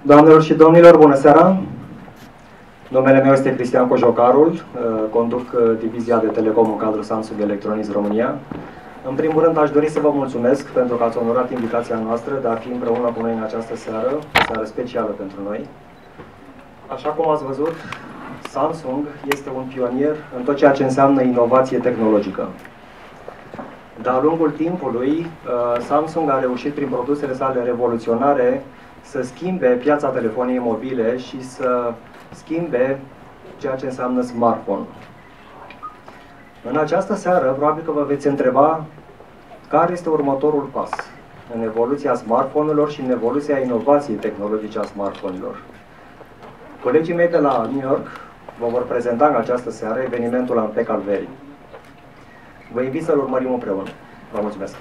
Doamnelor și domnilor, bună seara! Numele meu este Cristian Cojocarul, conduc divizia de telecom în cadrul Samsung Electronics România. În primul rând, aș dori să vă mulțumesc pentru că ați onorat invitația noastră de a fi împreună cu noi în această seară, o seară specială pentru noi. Așa cum ați văzut, Samsung este un pionier în tot ceea ce înseamnă inovație tehnologică. De-a lungul timpului, Samsung a reușit prin produsele sale revoluționare să schimbe piața telefoniei mobile și să schimbe ceea ce înseamnă smartphone. În această seară, probabil că vă veți întreba care este următorul pas în evoluția smartphone-urilor și în evoluția inovației tehnologice a smartphone-urilor. Colegii mei de la New York vă vor prezenta în această seară evenimentul Unpacked al verii. Vă invit să-l urmărim împreună. Vă mulțumesc!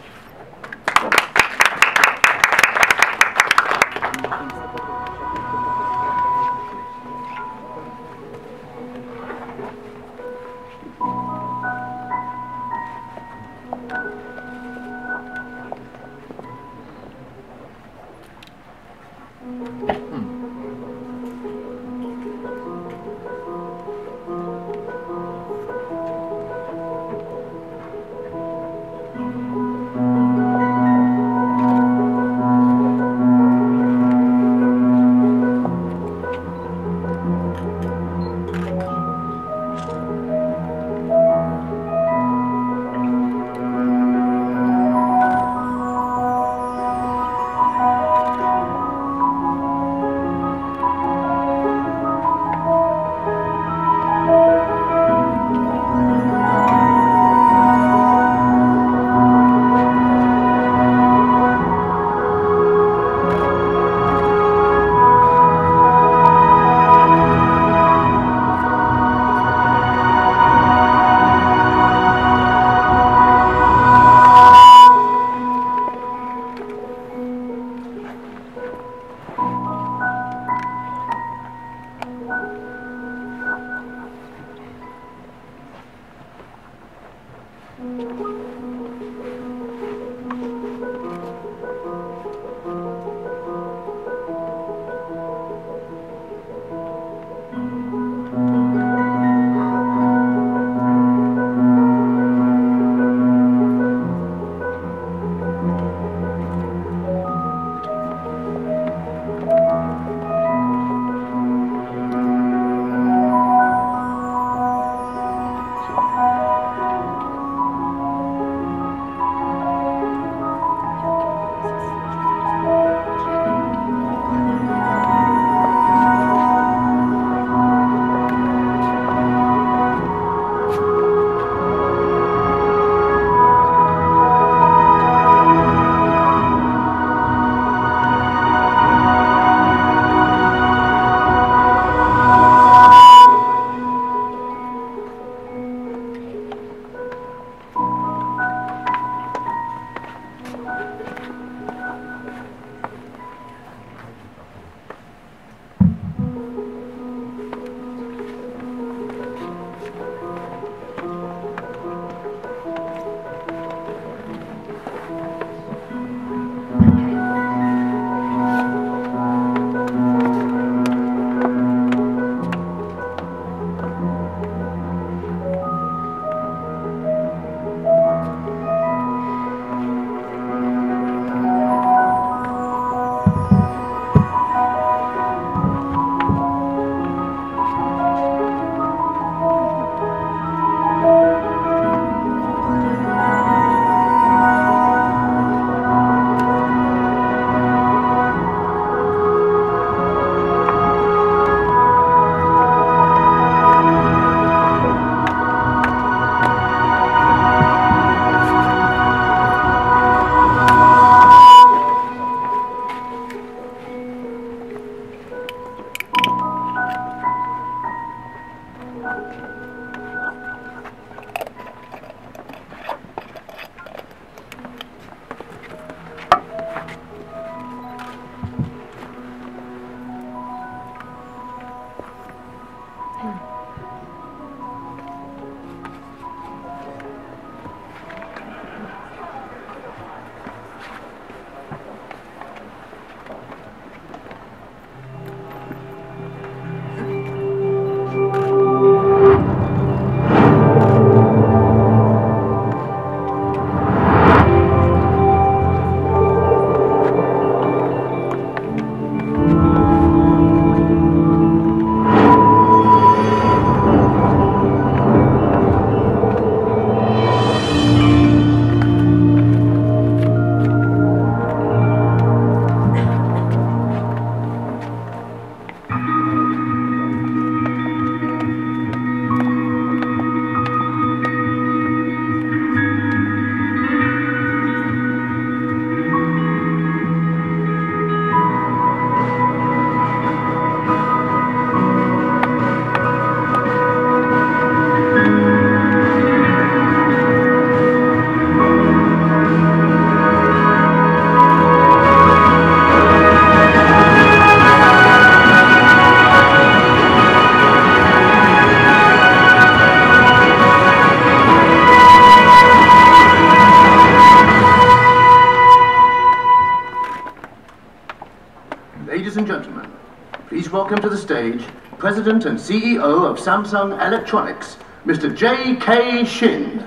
welcome to the stage President and CEO of Samsung Electronics, Mr. J.K. Shin.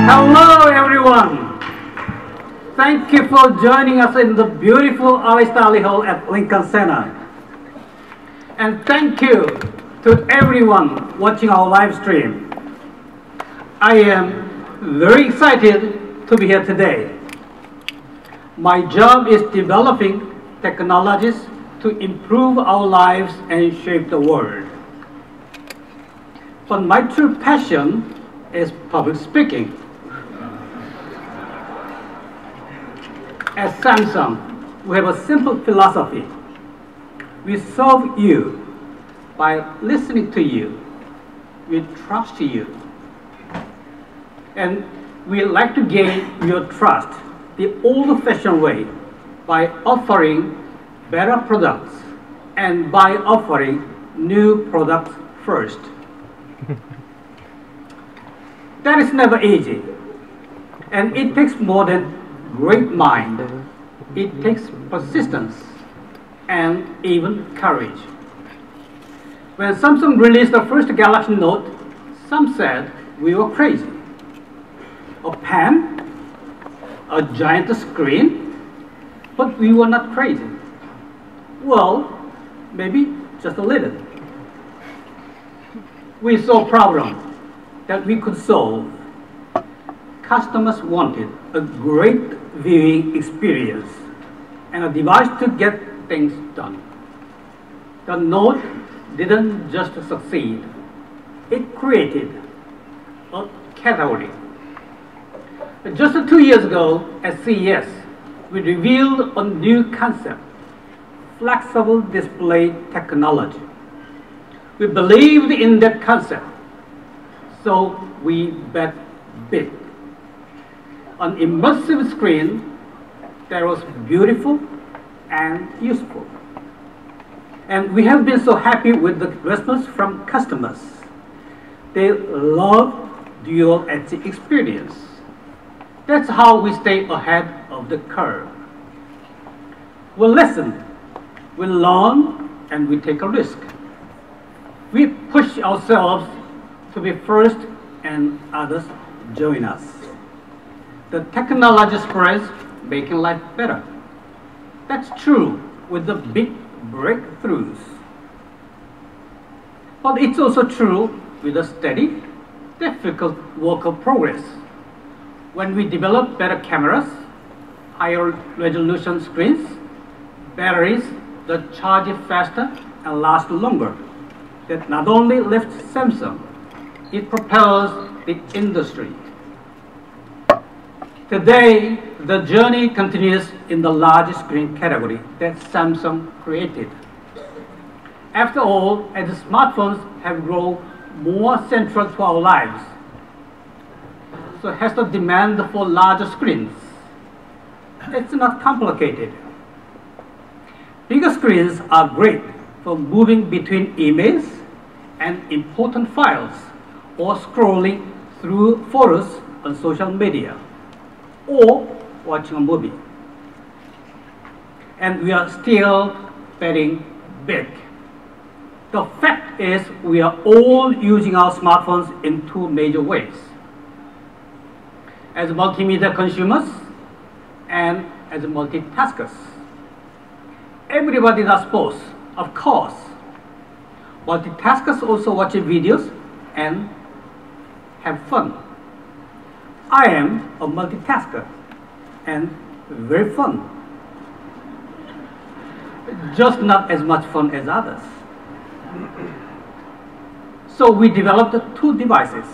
Hello everyone! Thank you for joining us in the beautiful Alice Daly Hall at Lincoln Center. And thank you to everyone watching our live stream. I am very excited to be here today. My job is developing technologies to improve our lives and shape the world. But my true passion is public speaking. At Samsung, we have a simple philosophy. We serve you by listening to you. We trust you. And we like to gain your trust the old-fashioned way by offering better products and by offering new products first. That is never easy. And it takes more than great mind. It takes persistence and even courage. When Samsung released the first Galaxy Note, some said we were crazy. A pen, a giant screen, but we were not crazy. Well, maybe just a little. We saw a problem that we could solve. Customers wanted a great viewing experience and a device to get things done. The Note didn't just succeed, it created a category. Just 2 years ago at CES, we revealed a new concept, flexible display technology. We believed in that concept, so we bet big. An immersive screen that was beautiful and useful. And we have been so happy with the response from customers. They love dual edge experience. That's how we stay ahead of the curve. We listen, we learn, and we take a risk. We push ourselves to be first and others join us. The technology spreads, making life better. That's true with the big breakthroughs. But it's also true with a steady, difficult work of progress. When we develop better cameras, higher resolution screens, batteries that charge faster and last longer, that not only lifts Samsung, it propels the industry. Today, the journey continues in the large screen category that Samsung created. After all, as smartphones have grown more central to our lives, so has the demand for larger screens. It's not complicated. Bigger screens are great for moving between emails and important files, or scrolling through photos on social media, or watching a movie. And we are still betting big. The fact is we are all using our smartphones in two major ways. As multimedia consumers and as multitaskers. Everybody does both, of course. Multitaskers also watch videos and have fun. I am a multitasker and very fun. Just not as much fun as others. So we developed two devices.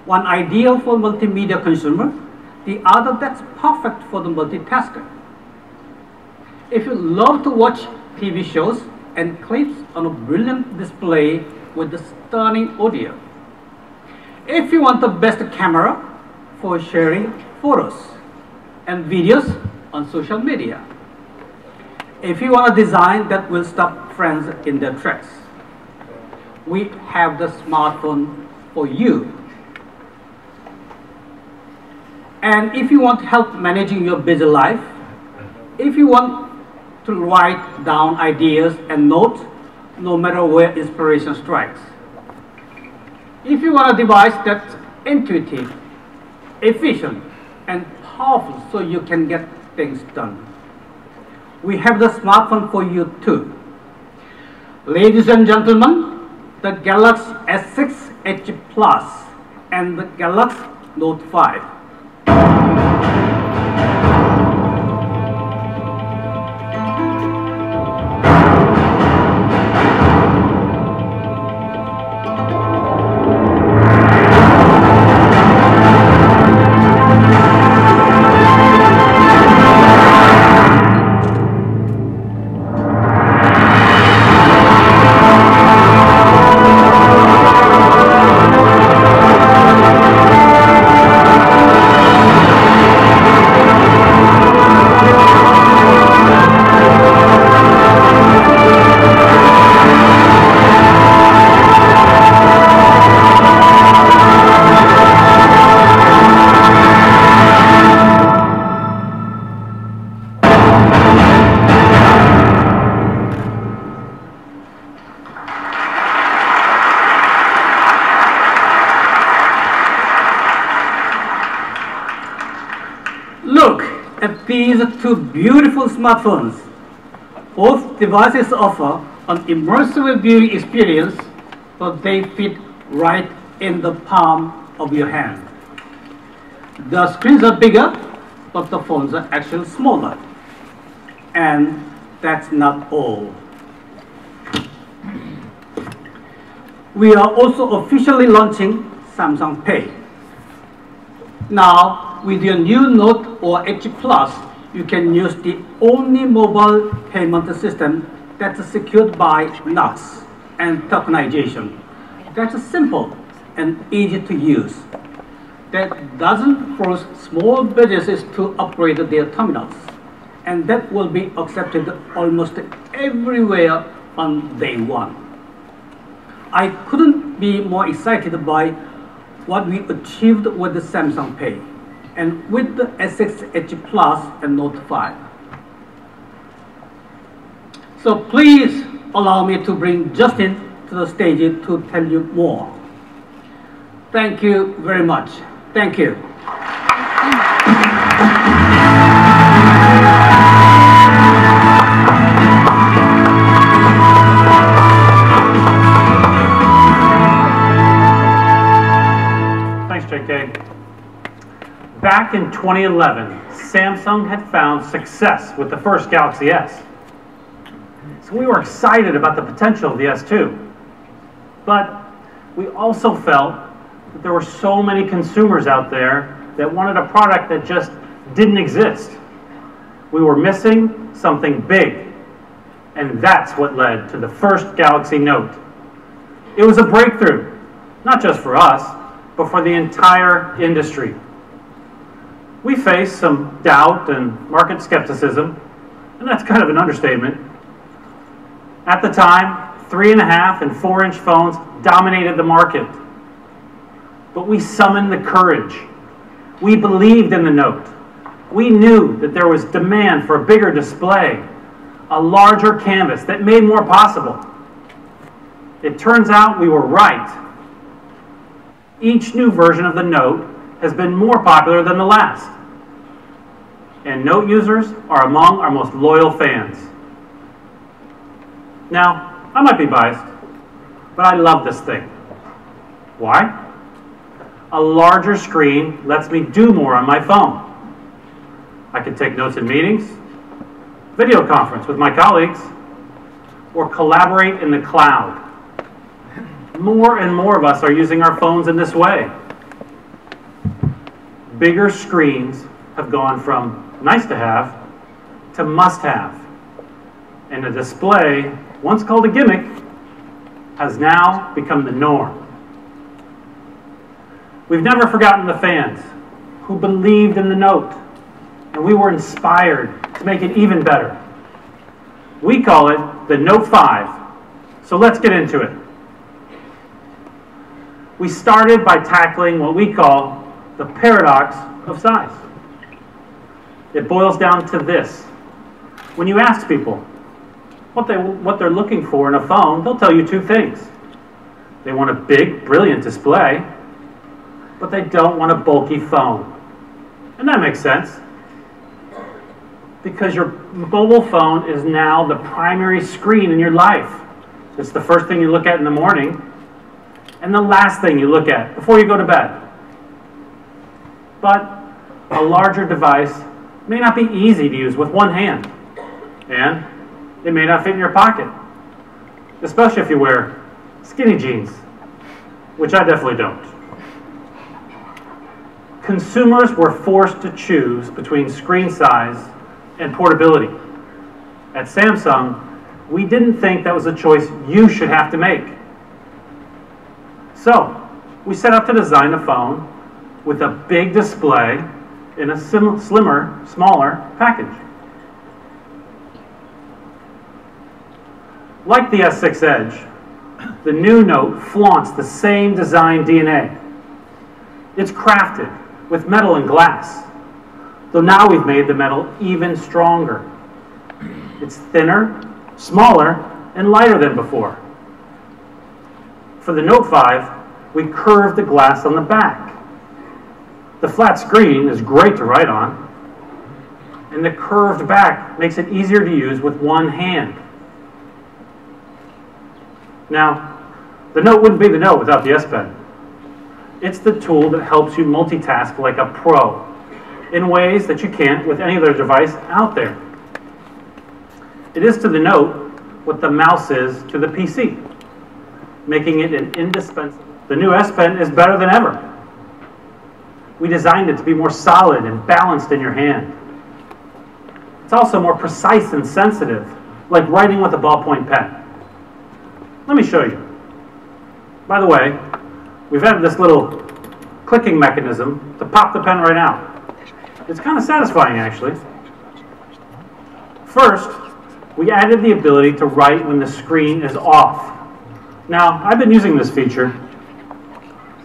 One ideal for multimedia consumer, the other that's perfect for the multitasker. If you love to watch TV shows and clips on a brilliant display with the stunning audio. If you want the best camera for sharing photos and videos on social media. If you want a design that will stop friends in their tracks. We have the smartphone for you. And if you want help managing your busy life, if you want to write down ideas and notes, no matter where inspiration strikes. If you want a device that's intuitive, efficient, and powerful so you can get things done, we have the smartphone for you too. Ladies and gentlemen, the Galaxy S6 Edge Plus and the Galaxy Note 5. These are two beautiful smartphones. Both devices offer an immersive viewing experience, but they fit right in the palm of your hand. The screens are bigger, but the phones are actually smaller. And that's not all. We are also officially launching Samsung Pay. Now, with your new Note or Edge Plus, you can use the only mobile payment system that's secured by NUCs and tokenization. That's simple and easy to use. That doesn't force small businesses to upgrade their terminals. And that will be accepted almost everywhere on day one. I couldn't be more excited by what we achieved with the Samsung Pay and with the S6 Edge Plus and Note 5. So please allow me to bring Justin to the stage to tell you more. Thank you very much. Thank you. Thanks, JK. Back in 2011, Samsung had found success with the first Galaxy S. So we were excited about the potential of the S2. But we also felt that there were so many consumers out there that wanted a product that just didn't exist. We were missing something big. And that's what led to the first Galaxy Note. It was a breakthrough, not just for us, but for the entire industry. We faced some doubt and market skepticism, and that's kind of an understatement. At the time, 3.5 and 4-inch phones dominated the market. But we summoned the courage. We believed in the Note. We knew that there was demand for a bigger display, a larger canvas that made more possible. It turns out we were right. Each new version of the Note has been more popular than the last. And Note users are among our most loyal fans. Now, I might be biased, but I love this thing. Why? A larger screen lets me do more on my phone. I can take notes in meetings, video conference with my colleagues, or collaborate in the cloud. More and more of us are using our phones in this way. Bigger screens have gone from nice to have to must have. And a display, once called a gimmick, has now become the norm. We've never forgotten the fans who believed in the Note, and we were inspired to make it even better. We call it the Note 5, so let's get into it. we started by tackling what we call the paradox of size. It boils down to this. When you ask people what they're looking for in a phone, they'll tell you two things. They want a big, brilliant display, but they don't want a bulky phone. And that makes sense, because your mobile phone is now the primary screen in your life. It's the first thing you look at in the morning, and the last thing you look at before you go to bed. But a larger device may not be easy to use with one hand, and it may not fit in your pocket, especially if you wear skinny jeans, which I definitely don't. Consumers were forced to choose between screen size and portability. At Samsung, we didn't think that was a choice you should have to make. So, we set out to design a phone with a big display in a slimmer, smaller package. Like the S6 Edge, the new Note flaunts the same design DNA. It's crafted with metal and glass, though now we've made the metal even stronger. It's thinner, smaller, and lighter than before. For the Note 5, we curved the glass on the back. The flat screen is great to write on, and the curved back makes it easier to use with one hand. Now, the Note wouldn't be the Note without the S Pen. It's the tool that helps you multitask like a pro in ways that you can't with any other device out there. It is to the Note what the mouse is to the PC, making it an indispensable. The new S Pen is better than ever. We designed it to be more solid and balanced in your hand. It's also more precise and sensitive, like writing with a ballpoint pen. Let me show you. By the way, we've added this little clicking mechanism to pop the pen right out. It's kind of satisfying, actually. First, we added the ability to write when the screen is off. Now, I've been using this feature,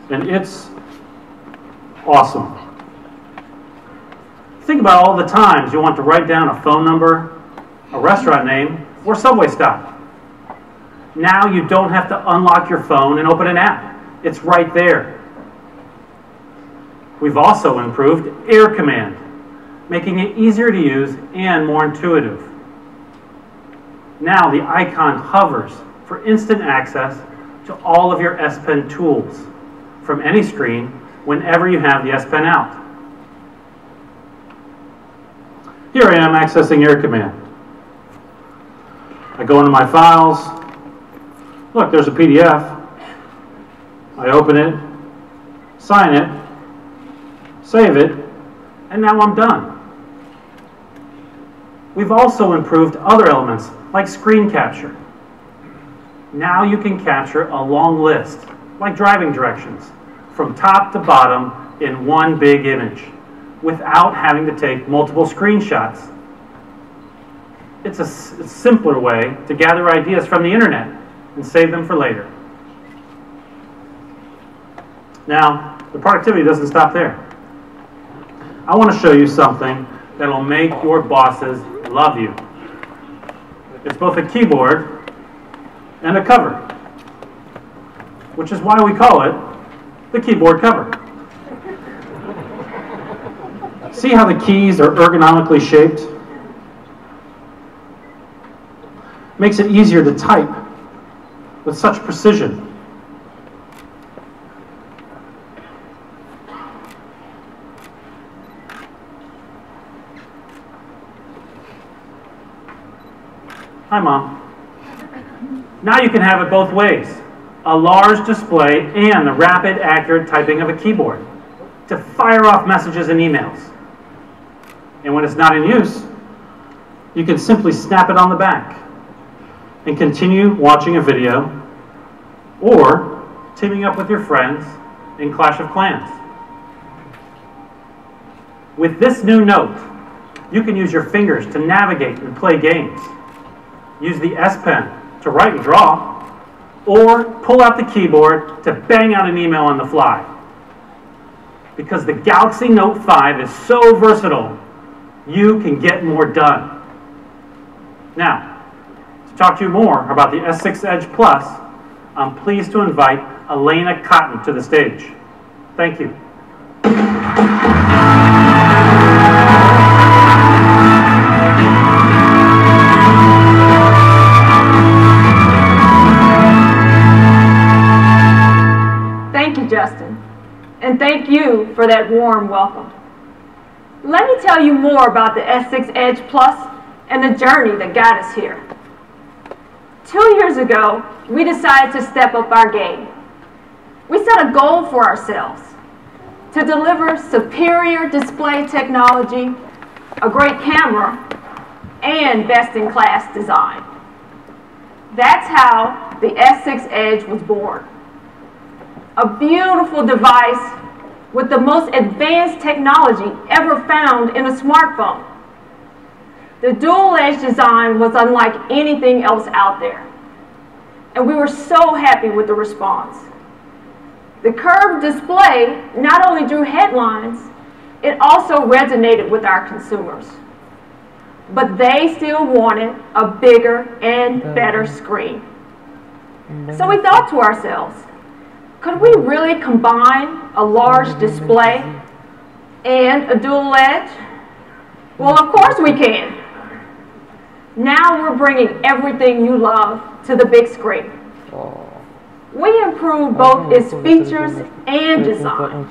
and it's awesome. Think about all the times you want to write down a phone number, a restaurant name, or subway stop. Now you don't have to unlock your phone and open an app. It's right there. We've also improved Air Command, making it easier to use and more intuitive. Now the icon hovers for instant access to all of your S Pen tools from any screen whenever you have the S Pen out. Here I am accessing Air Command. I go into my files. Look, there's a PDF. I open it, sign it, save it, and now I'm done. We've also improved other elements like screen capture. Now you can capture a long list, like driving directions, from top to bottom in one big image, without having to take multiple screenshots. It's a simpler way to gather ideas from the internet and save them for later. Now, the productivity doesn't stop there. I want to show you something that will make your bosses love you. It's both a keyboard and a cover, which is why we call it the keyboard cover. See how the keys are ergonomically shaped? Makes it easier to type with such precision. Hi, Mom. Now you can have it both ways. A large display and the rapid, accurate typing of a keyboard to fire off messages and emails. And when it's not in use, you can simply snap it on the back and continue watching a video or teaming up with your friends in Clash of Clans. With this new Note, you can use your fingers to navigate and play games. Use the S Pen to write and draw, or pull out the keyboard to bang out an email on the fly. Because the Galaxy Note 5 is so versatile, you can get more done. Now, to talk to you more about the S6 Edge Plus, I'm pleased to invite Elena Cotton to the stage. Thank you. Thank you, Justin, and thank you for that warm welcome. Let me tell you more about the S6 Edge Plus and the journey that got us here. 2 years ago, we decided to step up our game. We set a goal for ourselves to deliver superior display technology, a great camera, and best-in-class design. That's how the S6 Edge was born. A beautiful device with the most advanced technology ever found in a smartphone. The dual edge design was unlike anything else out there, and we were so happy with the response. The curved display not only drew headlines, it also resonated with our consumers. But they still wanted a bigger and better screen. So we thought to ourselves, could we really combine a large display and a dual edge? Well, of course we can. Now we're bringing everything you love to the big screen. We improved both its features and design.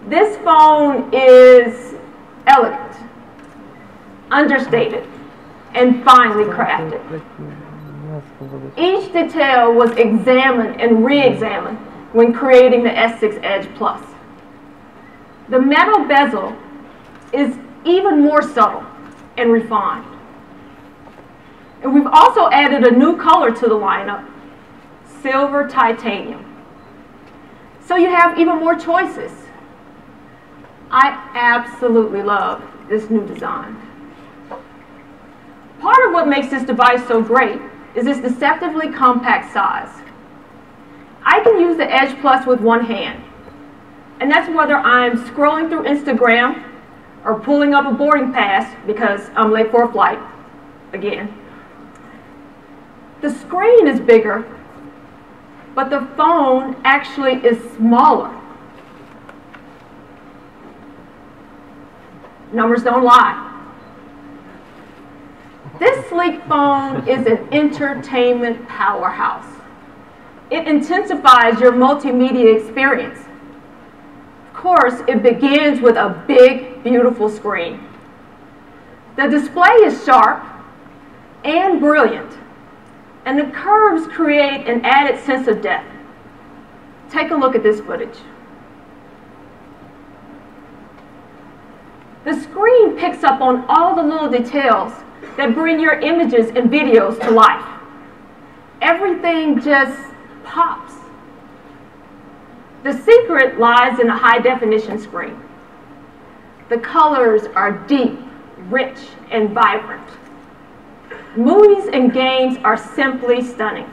This phone is elegant, understated, and finely crafted. Each detail was examined and re-examined when creating the S6 Edge Plus. The metal bezel is even more subtle and refined. And we've also added a new color to the lineup, silver titanium. So you have even more choices. I absolutely love this new design. Part of what makes this device so great is its deceptively compact size. I can use the Edge Plus with one hand, and that's whether I'm scrolling through Instagram or pulling up a boarding pass because I'm late for a flight, again. The screen is bigger, but the phone actually is smaller. Numbers don't lie. This sleek phone is an entertainment powerhouse. It intensifies your multimedia experience. Of course, it begins with a big, beautiful screen. The display is sharp and brilliant, and the curves create an added sense of depth. Take a look at this footage. The screen picks up on all the little details that bring your images and videos to life. Everything just pops. The secret lies in a high-definition screen. The colors are deep, rich, and vibrant. Movies and games are simply stunning.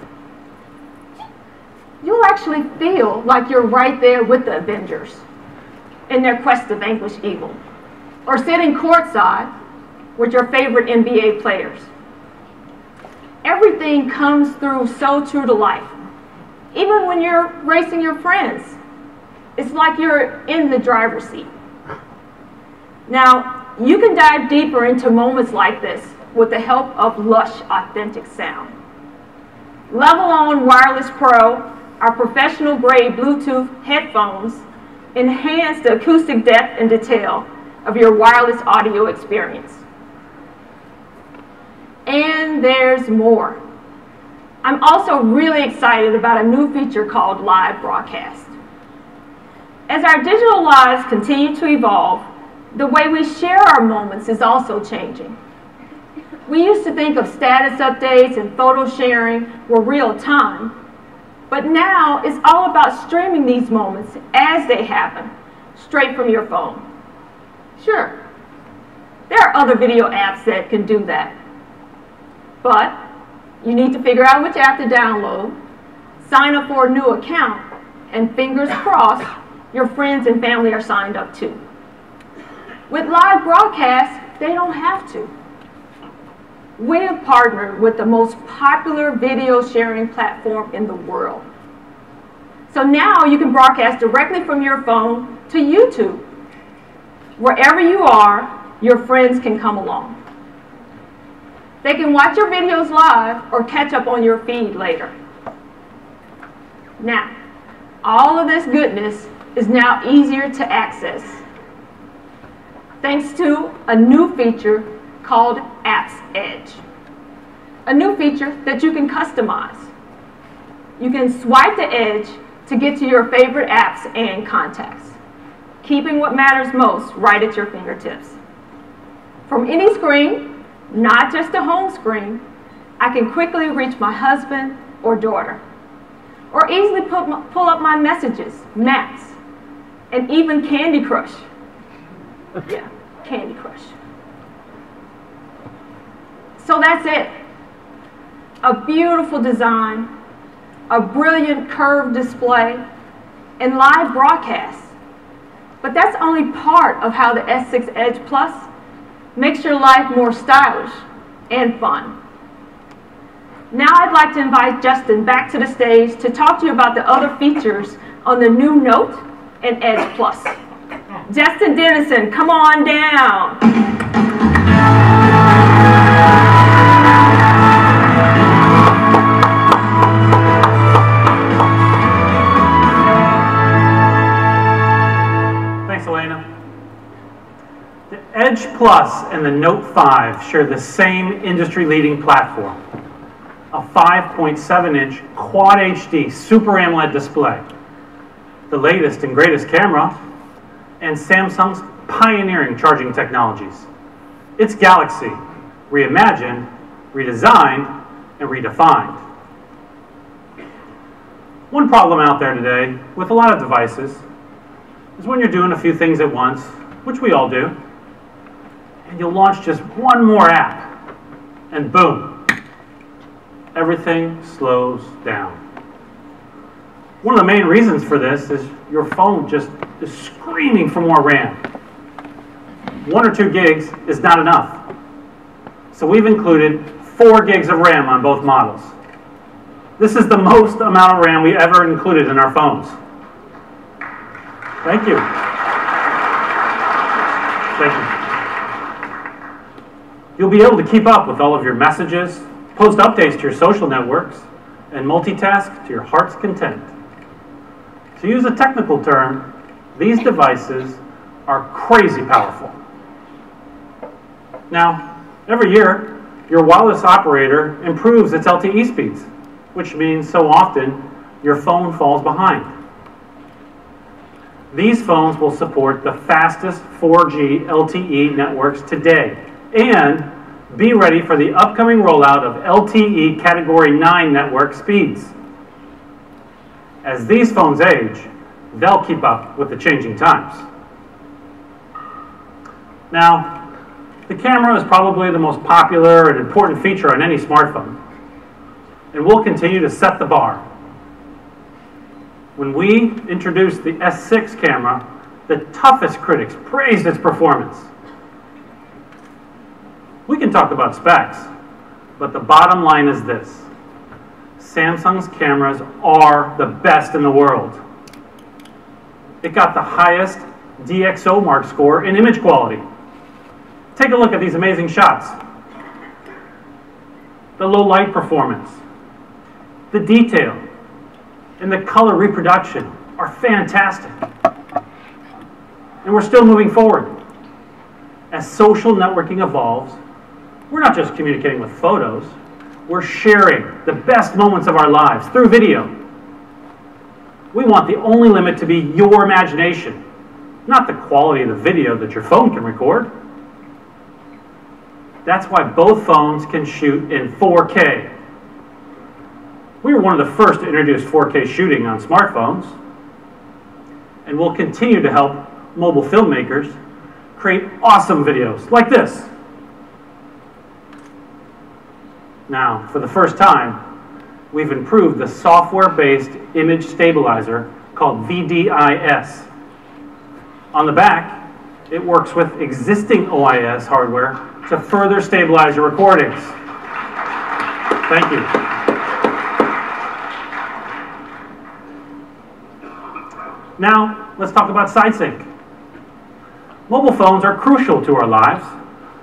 You'll actually feel like you're right there with the Avengers in their quest to vanquish evil, or sitting courtside with your favorite NBA players. Everything comes through so true to life. Even when you're racing your friends, it's like you're in the driver's seat. Now, you can dive deeper into moments like this with the help of lush, authentic sound. Level On Wireless Pro, our professional-grade Bluetooth headphones, enhance the acoustic depth and detail of your wireless audio experience. And there's more. I'm also really excited about a new feature called Live Broadcast. As our digital lives continue to evolve, the way we share our moments is also changing. We used to think of status updates and photo sharing were real time, but now it's all about streaming these moments as they happen, straight from your phone. Sure, there are other video apps that can do that, but You need to figure out which app to download, sign up for a new account, and fingers crossed, your friends and family are signed up too. With live broadcasts, they don't have to. We have partnered with the most popular video sharing platform in the world. So now you can broadcast directly from your phone to YouTube. Wherever you are, your friends can come along. They can watch your videos live or catch up on your feed later. Now, all of this goodness is now easier to access thanks to a new feature called Apps Edge. A new feature that you can customize. You can swipe the edge to get to your favorite apps and contacts, keeping what matters most right at your fingertips. From any screen, not just a home screen, I can quickly reach my husband or daughter, or easily pull up my messages, maps, and even Candy Crush. Yeah, Candy Crush. So that's it. A beautiful design, a brilliant curved display, and live broadcasts. But that's only part of how the S6 Edge Plus makes your life more stylish and fun. Now I'd like to invite Justin back to the stage to talk to you about the other features on the new Note and Edge Plus. Justin Dennison, come on down. Edge Plus and the Note 5 share the same industry-leading platform, a 5.7-inch Quad HD Super AMOLED display, the latest and greatest camera, and Samsung's pioneering charging technologies. It's Galaxy, reimagined, redesigned, and redefined. One problem out there today with a lot of devices is when you're doing a few things at once, which we all do, and you'll launch just one more app, and boom, everything slows down. One of the main reasons for this is your phone just is screaming for more RAM. 1 or 2 gigs is not enough. So we've included 4 gigs of RAM on both models. This is the most amount of RAM we ever included in our phones. Thank you. Thank you. You'll be able to keep up with all of your messages, post updates to your social networks, and multitask to your heart's content. To use a technical term, these devices are crazy powerful. Now, every year, your wireless operator improves its LTE speeds, which means so often your phone falls behind. These phones will support the fastest 4G LTE networks today and be ready for the upcoming rollout of LTE Category 9 network speeds. As these phones age, they'll keep up with the changing times. Now, the camera is probably the most popular and important feature on any smartphone, and we'll continue to set the bar. When we introduced the S6 camera, the toughest critics praised its performance. We can talk about specs, but the bottom line is this. Samsung's cameras are the best in the world. It got the highest DxO Mark score in image quality. Take a look at these amazing shots. The low light performance, the detail, and the color reproduction are fantastic. And we're still moving forward. As social networking evolves, we're not just communicating with photos, we're sharing the best moments of our lives through video. We want the only limit to be your imagination, not the quality of the video that your phone can record. That's why both phones can shoot in 4K. We were one of the first to introduce 4K shooting on smartphones, and we'll continue to help mobile filmmakers create awesome videos like this. Now, for the first time, we've improved the software-based image stabilizer called VDIS. On the back, it works with existing OIS hardware to further stabilize your recordings. Thank you. Now, let's talk about side sync. Mobile phones are crucial to our lives,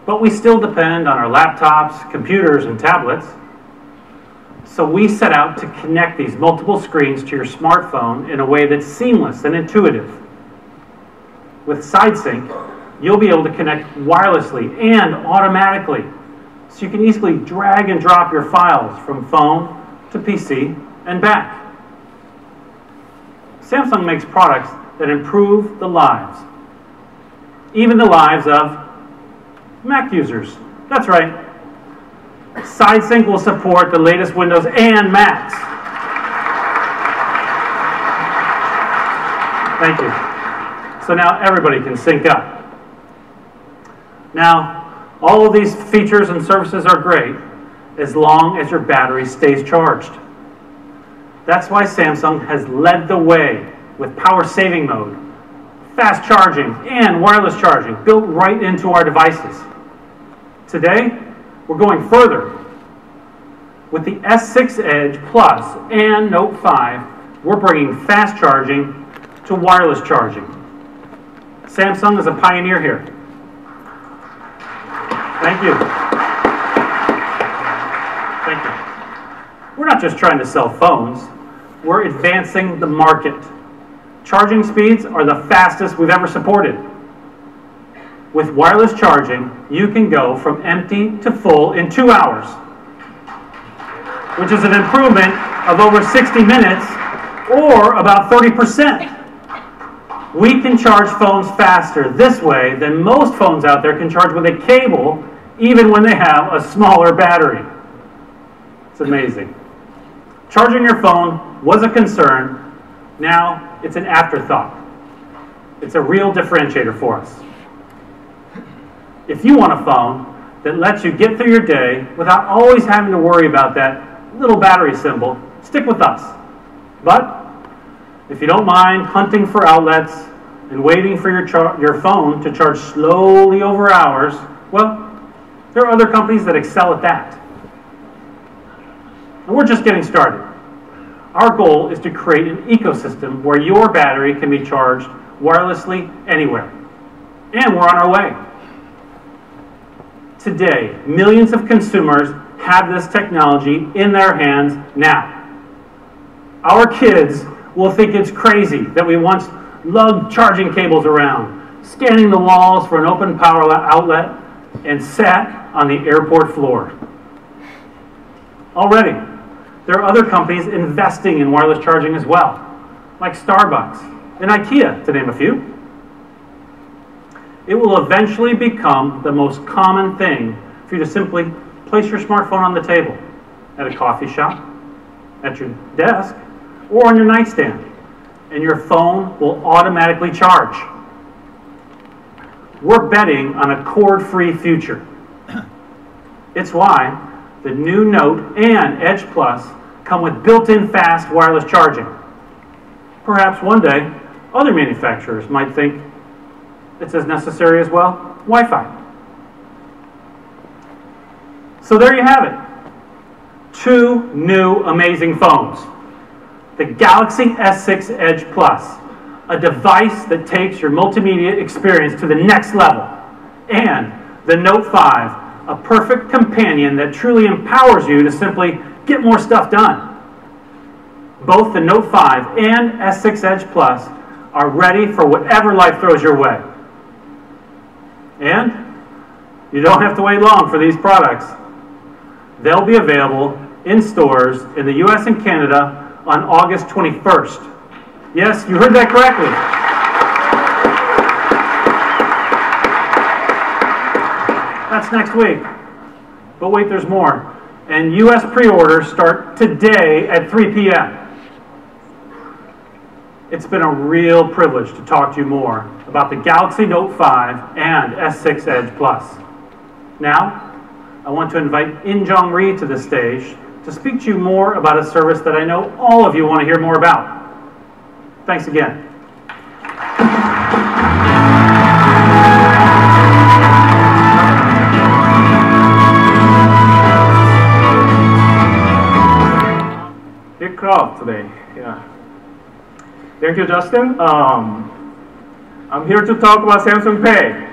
but we still depend on our laptops, computers, and tablets. So we set out to connect these multiple screens to your smartphone in a way that's seamless and intuitive. With side sync, you'll be able to connect wirelessly and automatically, so you can easily drag and drop your files from phone to PC and back. Samsung makes products that improve the lives, even the lives of Mac users. That's right. Side sync will support the latest Windows and Macs. Thank you. So now everybody can sync up. Now, all of these features and services are great as long as your battery stays charged. That's why Samsung has led the way with power saving mode, fast charging, and wireless charging built right into our devices. Today, we're going further. With the S6 Edge Plus and Note 5, we're bringing fast charging to wireless charging. Samsung is a pioneer here. Thank you. Thank you. We're not just trying to sell phones, we're advancing the market. Charging speeds are the fastest we've ever supported. With wireless charging, you can go from empty to full in 2 hours, which is an improvement of over 60 minutes, or about 30%. We can charge phones faster this way than most phones out there can charge with a cable, even when they have a smaller battery. It's amazing. Charging your phone was a concern. Now it's an afterthought. It's a real differentiator for us. If you want a phone that lets you get through your day without always having to worry about that little battery symbol, stick with us. But if you don't mind hunting for outlets and waiting for your phone to charge slowly over hours, well, there are other companies that excel at that. And we're just getting started. Our goal is to create an ecosystem where your battery can be charged wirelessly anywhere. And we're on our way. Today, millions of consumers have this technology in their hands now. Our kids will think it's crazy that we once lugged charging cables around, scanning the walls for an open power outlet, and sat on the airport floor. Already, there are other companies investing in wireless charging as well, like Starbucks and IKEA, to name a few. It will eventually become the most common thing for you to simply place your smartphone on the table, at a coffee shop, at your desk, or on your nightstand, and your phone will automatically charge. We're betting on a cord-free future. It's why the new Note and Edge Plus come with built-in fast wireless charging. Perhaps one day, other manufacturers might think it's as necessary as well, Wi-Fi. So there you have it. 2 new amazing phones. The Galaxy S6 Edge Plus, a device that takes your multimedia experience to the next level, and the Note 5, a perfect companion that truly empowers you to simply get more stuff done. Both the Note 5 and S6 Edge Plus are ready for whatever life throws your way. And you don't have to wait long for these products. They'll be available in stores in the US and Canada on August 21st. Yes, you heard that correctly. That's next week. But wait, there's more. And US pre-orders start today at 3 p.m. It's been a real privilege to talk to you more about the Galaxy Note 5 and S6 Edge Plus. Now, I want to invite In Jong Ri to the stage to speak to you more about a service that I know all of you want to hear more about. Thanks again. Big crowd today, yeah. Thank you, Justin. I'm here to talk about Samsung Pay.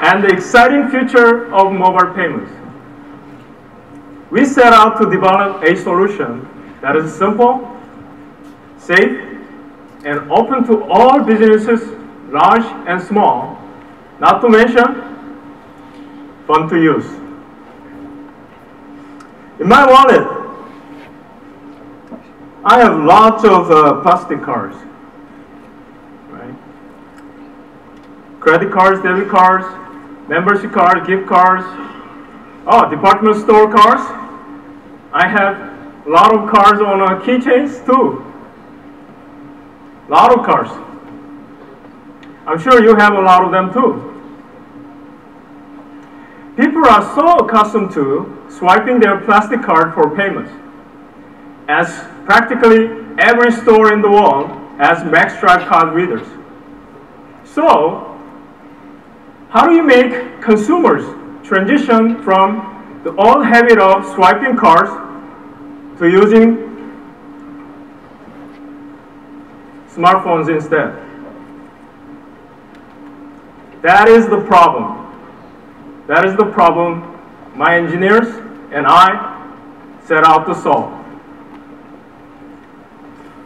And the exciting future of mobile payments. We set out to develop a solution that is simple, safe, and open to all businesses, large and small, not to mention fun to use. In my wallet, I have lots of plastic cards, right? Credit cards, debit cards, membership cards, gift cards, department store cards. I have a lot of cards on keychains too. A lot of cards. I'm sure you have a lot of them too. People are so accustomed to swiping their plastic card for payments, as practically every store in the world has MagStripe card readers. So, how do you make consumers transition from the old habit of swiping cards to using smartphones instead? That is the problem. That is the problem my engineers and I set out to solve.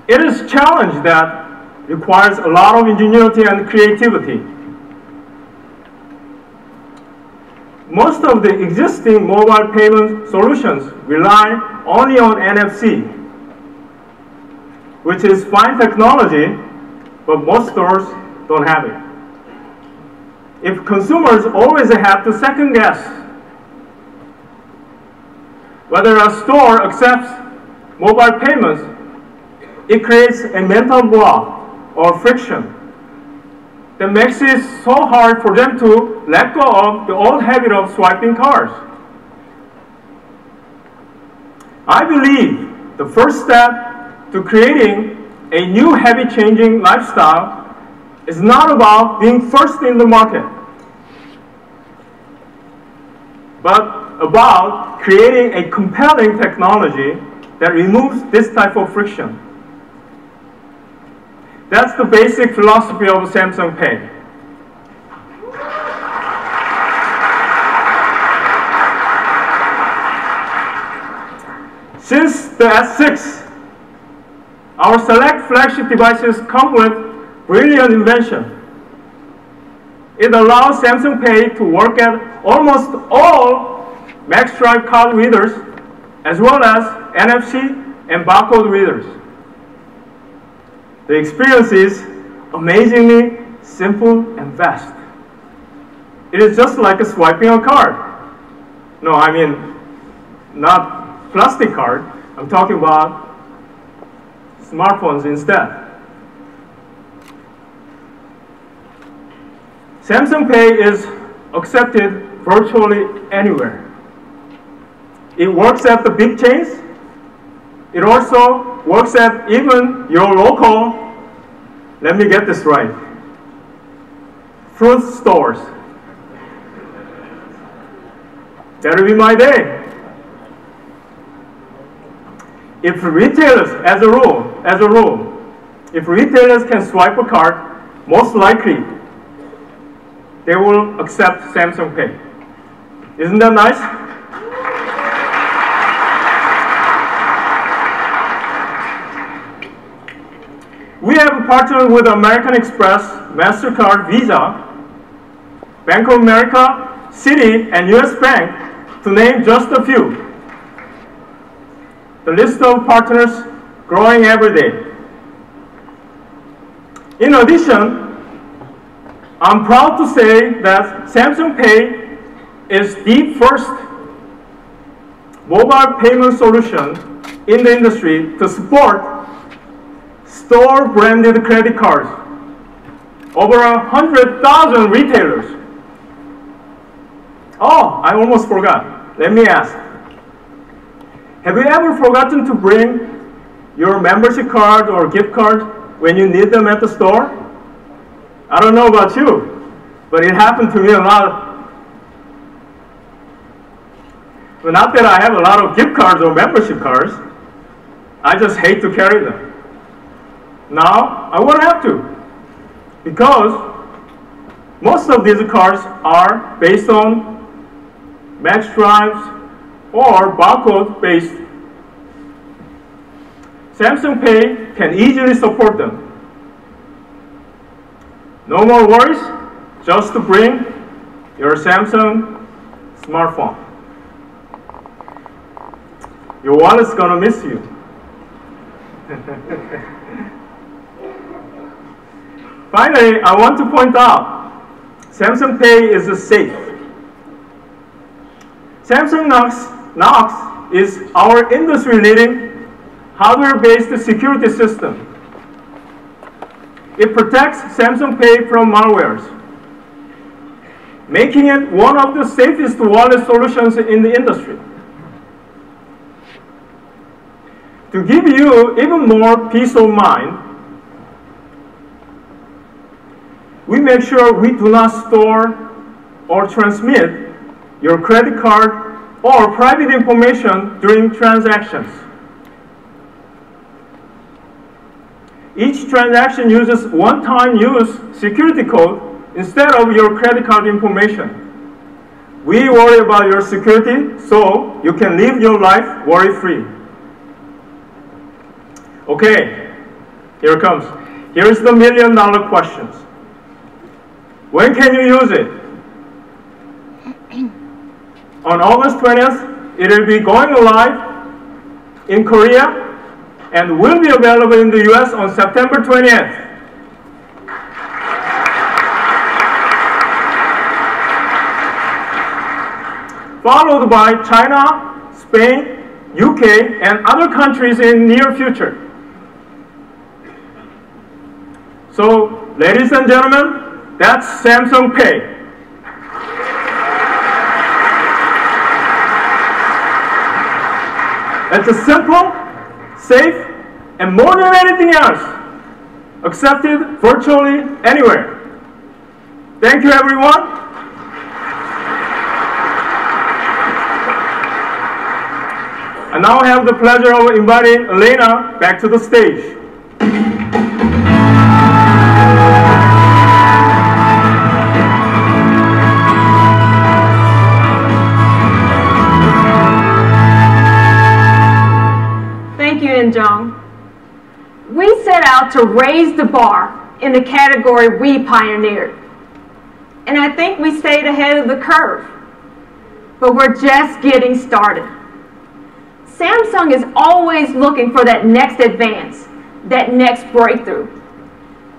It is a challenge that requires a lot of ingenuity and creativity. Most of the existing mobile payment solutions rely only on NFC, which is fine technology, but most stores don't have it. If consumers always have to second guess whether a store accepts mobile payments, it creates a mental block or friction that makes it so hard for them to let go of the old habit of swiping cards. I believe the first step to creating a new habit-changing lifestyle is not about being first in the market, but about creating a compelling technology that removes this type of friction. That's the basic philosophy of Samsung Pay. Since the S6, our select flagship devices come with brilliant invention. It allows Samsung Pay to work at almost all MagStripe card readers, as well as NFC and barcode readers. The experience is amazingly simple and fast. It is just like swiping a card. No, I mean, not plastic card. I'm talking about smartphones instead. Samsung Pay is accepted virtually anywhere. It works at the big chains. It also works at even your local, let me get this right, fruit stores. That'll be my day. If retailers, as a rule, if retailers can swipe a card, most likely they will accept Samsung Pay. Isn't that nice? We have partnered with American Express, MasterCard, Visa, Bank of America, Citi, and US Bank, to name just a few. The list of partners growing every day. In addition, I'm proud to say that Samsung Pay is the first mobile payment solution in the industry to support store-branded credit cards. over 100,000 retailers. Oh, I almost forgot. Let me ask. Have you ever forgotten to bring your membership card or gift card when you need them at the store? I don't know about you, but it happened to me a lot. But not that I have a lot of gift cards or membership cards. I just hate to carry them. Now, I won't have to, because most of these cards are based on max drives or barcode based. Samsung Pay can easily support them. No more worries, just to bring your Samsung smartphone. Your wallet's gonna miss you. Finally, I want to point out, Samsung Pay is safe. Samsung Knox is our industry-leading hardware-based security system. It protects Samsung Pay from malwares, making it one of the safest wallet solutions in the industry. To give you even more peace of mind, we make sure we do not store or transmit your credit card or private information during transactions. Each transaction uses one-time use security code instead of your credit card information. We worry about your security so you can live your life worry-free. Okay, here it comes. Here's the million-dollar questions. When can you use it? On August 20th, it will be going live in Korea and will be available in the US on September 20th. Followed by China, Spain, UK, and other countries in near future. So, ladies and gentlemen, that's Samsung Pay. It's a simple, safe, and more than anything else, accepted virtually anywhere. Thank you, everyone. I now have the pleasure of inviting Elena back to the stage. We set out to raise the bar in the category we pioneered. And I think we stayed ahead of the curve. But we're just getting started. Samsung is always looking for that next advance, that next breakthrough.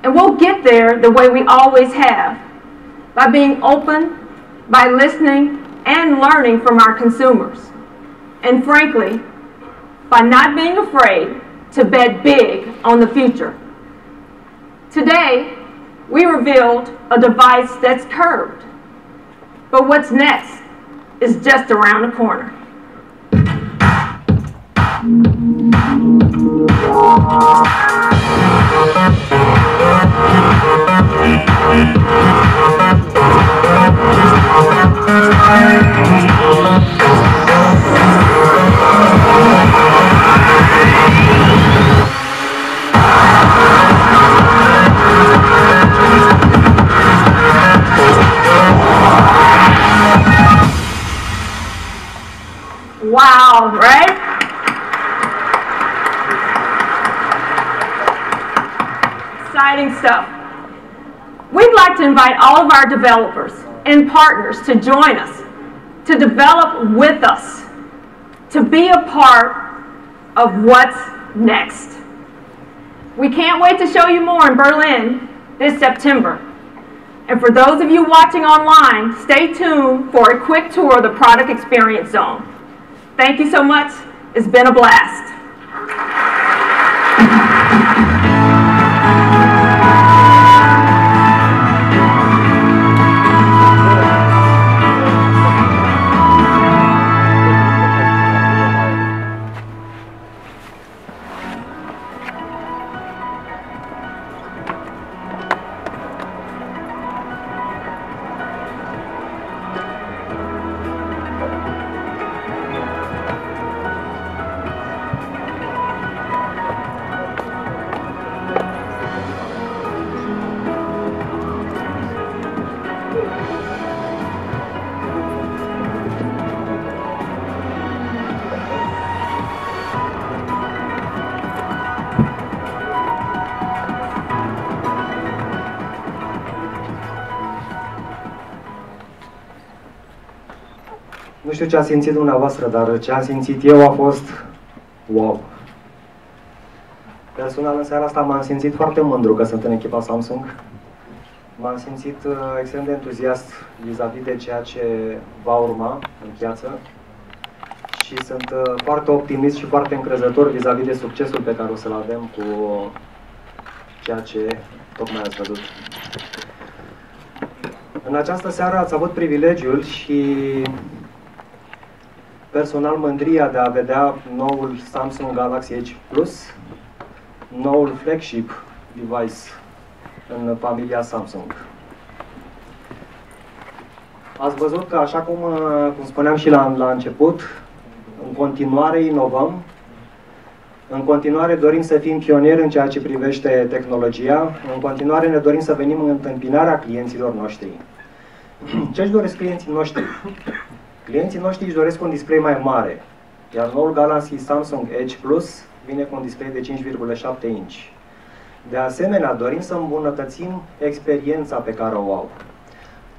And we'll get there the way we always have, by being open, by listening, and learning from our consumers. And frankly, by not being afraid to bet big on the future. Today, we revealed a device that's curved. But what's next is just around the corner. Wow, right? Exciting stuff. We'd like to invite all of our developers and partners to join us, to develop with us, to be a part of what's next. We can't wait to show you more in Berlin this September. And for those of you watching online, stay tuned for a quick tour of the Product Experience Zone. Thank you so much. It's been a blast. Nu știu ce a simțit dumneavoastră, dar ce am simțit eu a fost wow. Personal, în seara asta m-am simțit foarte mândru că sunt în echipa Samsung. M-am simțit extrem de entuziast vis-a-vis de ceea ce va urma în piață și sunt foarte optimist și foarte încrezător vis-a-vis de succesul pe care o să-l avem cu ceea ce tocmai ați văzut. În această seară ați avut privilegiul și personal mândria de a vedea noul Samsung Galaxy Edge Plus, noul flagship device în familia Samsung. Ați văzut că, așa cum spuneam și la început, în continuare inovăm, în continuare dorim să fim pionieri în ceea ce privește tehnologia, în continuare ne dorim să venim în întâmpinarea clienților noștri. Ce își doresc clienții noștri? Clienții noștri își doresc un display mai mare, iar noul Galaxy Samsung Edge Plus vine cu un display de 5,7 inch. De asemenea, dorim să îmbunătățim experiența pe care o au.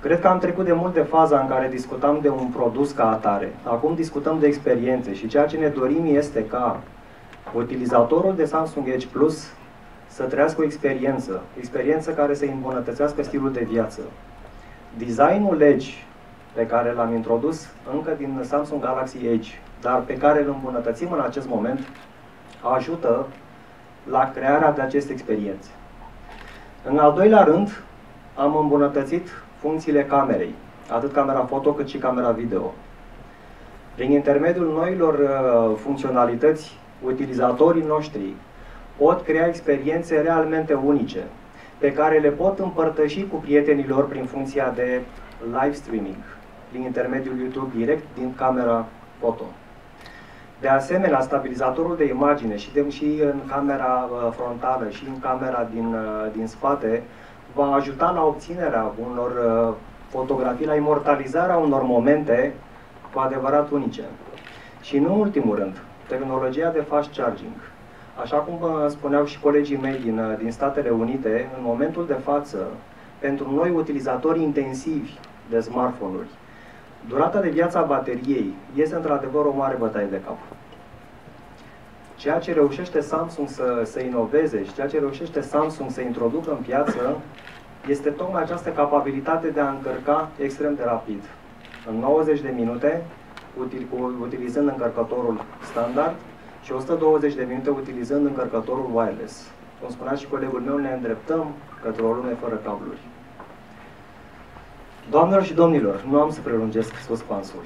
Cred că am trecut de mult de faza în care discutam de un produs ca atare. Acum discutăm de experiențe și ceea ce ne dorim este ca utilizatorul de Samsung Edge Plus să trăiască o experiență care să îmbunătățească stilul de viață. Designul Edge pe care l-am introdus încă din Samsung Galaxy Edge, dar pe care îl îmbunătățim în acest moment, ajută la crearea de aceste experiențe. În al doilea rând, am îmbunătățit funcțiile camerei, atât camera foto cât și camera video. Prin intermediul noilor funcționalități, utilizatorii noștri pot crea experiențe realmente unice, pe care le pot împărtăși cu prietenii lor prin funcția de live streaming, prin intermediul YouTube direct din camera foto. De asemenea, stabilizatorul de imagine și în camera frontală și în camera din spate va ajuta la obținerea unor fotografii, la imortalizarea unor momente cu adevărat unice. Și nu în ultimul rând, tehnologia de fast charging. Așa cum spuneau și colegii mei din Statele Unite, în momentul de față, pentru noi utilizatori intensivi de smartphone-uri, durata de viață a bateriei este într-adevăr o mare bătaie de cap. Ceea ce reușește Samsung să inoveze și ceea ce reușește Samsung să introducă în piață este tocmai această capabilitate de a încărca extrem de rapid. În 90 de minute, utilizând încărcătorul standard și 120 de minute utilizând încărcătorul wireless. Cum spunea și colegul meu, ne îndreptăm către o lume fără cabluri. Doamnelor și domnilor, nu am să prelungesc suspansul.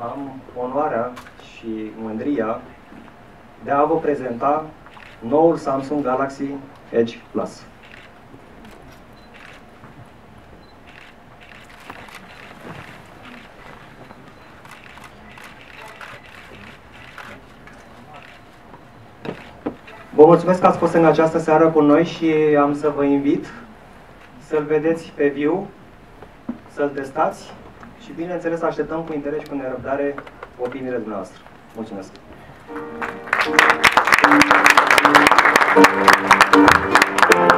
Am onoarea și mândria de a vă prezenta noul Samsung Galaxy Edge Plus. Vă mulțumesc că ați fost în această seară cu noi și am să vă invit să-l vedeți pe viu, să-l testați și, bineînțeles, așteptăm cu interes și cu nerăbdare opiniile dumneavoastră. Mulțumesc! Thank you.